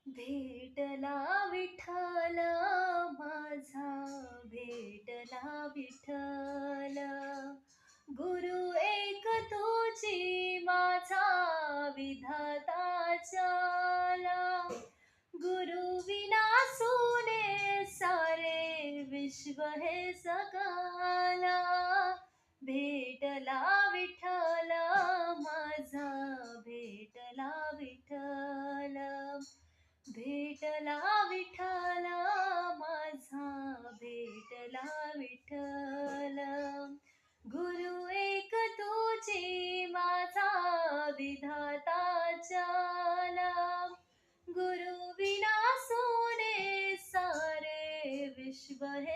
भेटला विठ्ठल माझा, भेटला विठ्ठल. गुरु एक तुझी माझा विधाता चाला. गुरु विना सुने सारे विश्व हे सकाला. भेटला विठ्ठल माझा, भेटला विठ्ठल. भेटला विठ्ठल माझा, भेटला विठ्ठल. गुरु एक तुझी माझा विधाता चाला. गुरु विना सोने सारे विश्व हे